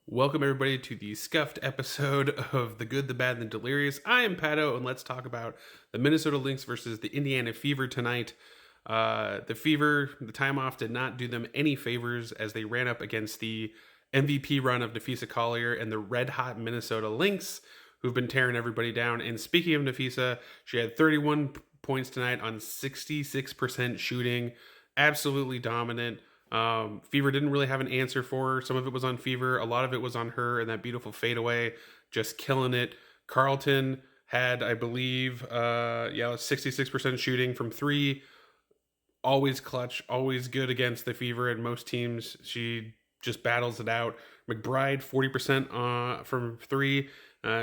Welcome, everybody, to the scuffed episode of The Good, the Bad, and the Delirious. I am Pato, and let's talk about the Minnesota Lynx versus the Indiana Fever tonight. The Fever, the time off did not do them any favors as they ran up against the MVP run of Nafisa Collier and the red-hot Minnesota Lynx, who've been tearing everybody down. And speaking of Nafisa, she had 31 points tonight on 66% shooting. Absolutely dominant. Fever didn't really have an answer for her. Some of it was on Fever. A lot of it was on her and that beautiful fadeaway, just killing it. Carlton had, I believe, 66% shooting from three. Always clutch, always good against the Fever and most teams. She just battles it out. McBride, 40% from three.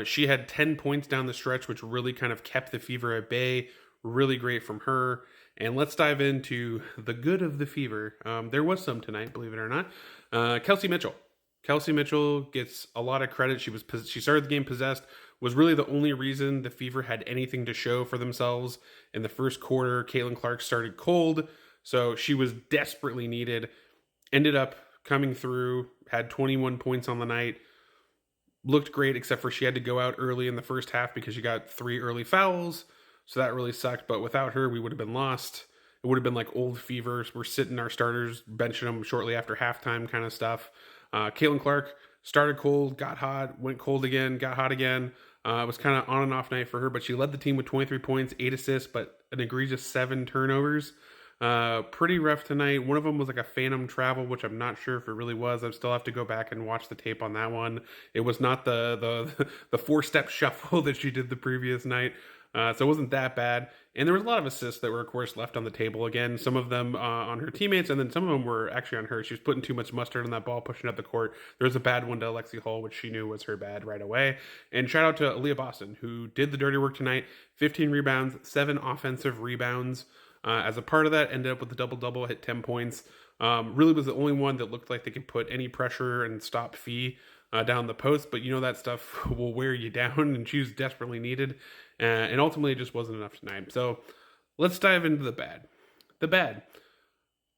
She had 10 points down the stretch, which really kind of kept the Fever at bay. Really great from her. And let's dive into the good of the Fever. There was some tonight, believe it or not. Kelsey Mitchell. Kelsey Mitchell gets a lot of credit. She started the game possessed, was really the only reason the Fever had anything to show for themselves in the first quarter. Caitlin Clark started cold, so she was desperately needed. Ended up coming through, had 21 points on the night. Looked great, except for she had to go out early in the first half because she got 3 early fouls. So that really sucked. But without her, we would have been lost. It would have been like old Fevers. We're sitting our starters, benching them shortly after halftime kind of stuff. Caitlin Clark started cold, got hot, went cold again, got hot again. It was kind of on and off night for her, but she led the team with 23 points, 8 assists, but an egregious 7 turnovers. Pretty rough tonight. One of them was like a phantom travel, which I'm not sure if it really was. I still have to go back and watch the tape on that one. It was not the 4-step shuffle that she did the previous night. So it wasn't that bad. And there was a lot of assists that were, of course, left on the table again. Some of them on her teammates, and then some of them were actually on her. She was putting too much mustard on that ball, pushing up the court. There was a bad one to Alexi Hall, which she knew was her bad right away. And shout out to Aaliyah Boston, who did the dirty work tonight. 15 rebounds, 7 offensive rebounds. As a part of that, ended up with a double-double, hit 10 points. Really was the only one that looked like they could put any pressure and stop Phee down the post, but you know that stuff will wear you down, and she was desperately needed. And ultimately, it just wasn't enough tonight. So let's dive into the bad. The bad.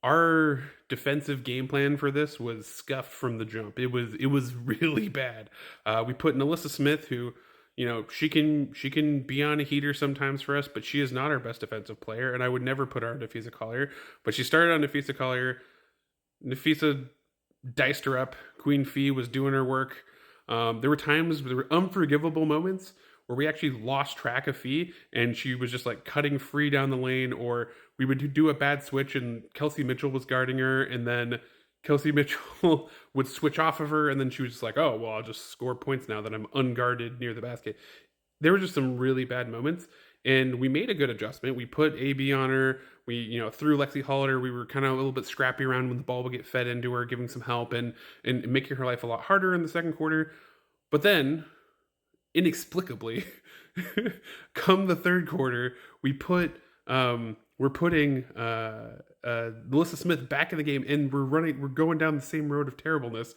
Our defensive game plan for this was scuffed from the jump. It was really bad. We put Nalissa Smith, who, you know, she can be on a heater sometimes for us, but she is not our best defensive player, and I would never put her on Nafisa Collier. But she started on Nafisa Collier. Nafisa diced her up. Queen Phee was doing her work. There were unforgivable moments where we actually lost track of Phee, and she was just like cutting free down the lane, or we would do a bad switch and Kelsey Mitchell was guarding her, and then Kelsey Mitchell would switch off of her, and then she was just like, oh, well, I'll just score points now that I'm unguarded near the basket. There were just some really bad moments, and we made a good adjustment. We put AB on her. We, through Lexi Hollider, we were kind of a little bit scrappy around when the ball would get fed into her, giving some help and making her life a lot harder in the second quarter. But then, inexplicably, come the third quarter, we're putting Melissa Smith back in the game, and we're going down the same road of terribleness,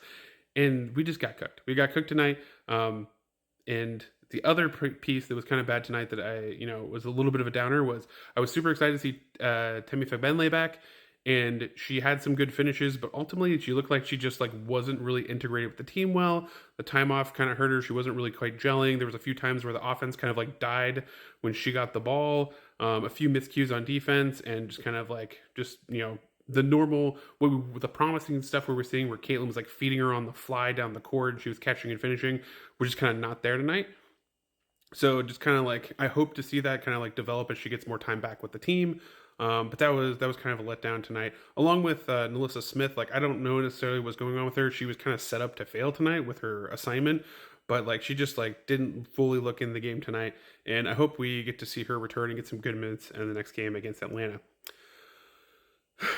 and we just got cooked. We got cooked tonight, and the other piece that was kind of bad tonight that was a little bit of a downer was I was super excited to see Temi Fagbenle back, and she had some good finishes, but ultimately she looked like she just like wasn't really integrated with the team well. The time off kind of hurt her. She wasn't really quite gelling. There was a few times where the offense kind of like died when she got the ball. A few miscues on defense, and just kind of like the normal, the promising stuff we were seeing where Caitlin was like feeding her on the fly down the court and she was catching and finishing, was just kind of not there tonight. So just kind of like, I hope to see that kind of like develop as she gets more time back with the team. But that was kind of a letdown tonight. Along with Nalissa Smith, like I don't know necessarily what's going on with her. She was kind of set up to fail tonight with her assignment, but like she just like didn't fully look in the game tonight. And I hope we get to see her return and get some good minutes in the next game against Atlanta.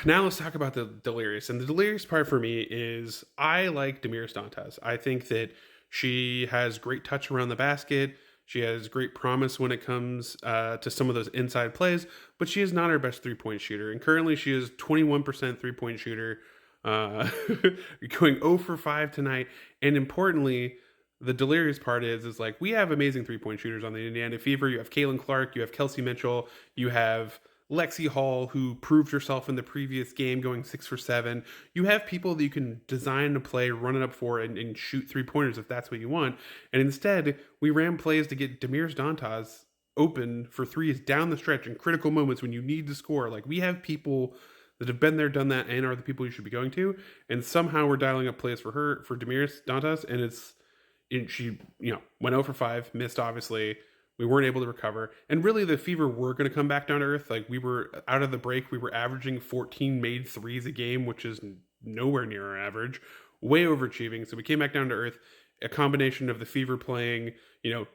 Now let's talk about the Delirious. And the Delirious part for me is I like Damiris Dantas. I think that she has great touch around the basket. She has great promise when it comes to some of those inside plays, but she is not our best three-point shooter. And currently she is 21% three-point shooter, going 0 for 5 tonight. And importantly, the Delirious part is like we have amazing three-point shooters on the Indiana Fever. You have Caitlin Clark, you have Kelsey Mitchell, you have Lexi Hall, who proved herself in the previous game going 6 for 7. You have people that you can design a play, run it up for, and shoot 3-pointers if that's what you want. And instead, we ran plays to get Demirs Dantas open for threes down the stretch in critical moments when you need to score. Like, we have people that have been there, done that, and are the people you should be going to. And somehow we're dialing up plays for her, for Demirs Dantas, and she, went 0 for 5, missed obviously. We weren't able to recover. And really, the Fever were going to come back down to earth. Like, we were out of the break, we were averaging 14 made threes a game, which is nowhere near our average, way overachieving. So we came back down to earth. A combination of the Fever playing,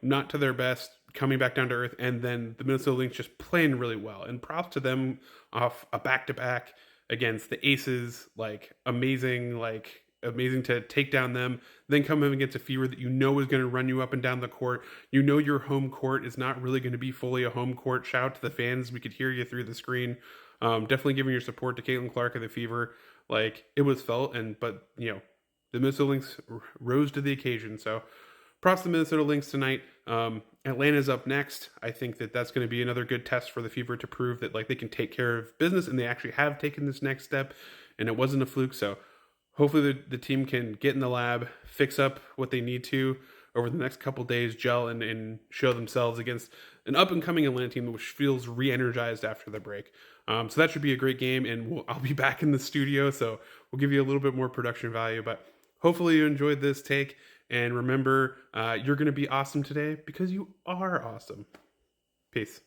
not to their best, coming back down to earth, and then the Minnesota Lynx just playing really well. And props to them off a back-to-back against the Aces. Amazing to take down them, then come in against a Fever that is going to run you up and down the court. Your home court is not really going to be fully a home court. Shout out to the fans. We could hear you through the screen. Definitely giving your support to Caitlin Clark and the Fever. It was felt, but the Minnesota Lynx rose to the occasion. So props to the Minnesota Lynx tonight. Atlanta's up next. I think that's going to be another good test for the Fever to prove that they can take care of business, and they actually have taken this next step, and it wasn't a fluke. So hopefully the team can get in the lab, fix up what they need to over the next couple days, gel and show themselves against an up-and-coming Atlanta team which feels re-energized after the break. So that should be a great game, and I'll be back in the studio, so we'll give you a little bit more production value. But hopefully you enjoyed this take, and remember, you're going to be awesome today because you are awesome. Peace.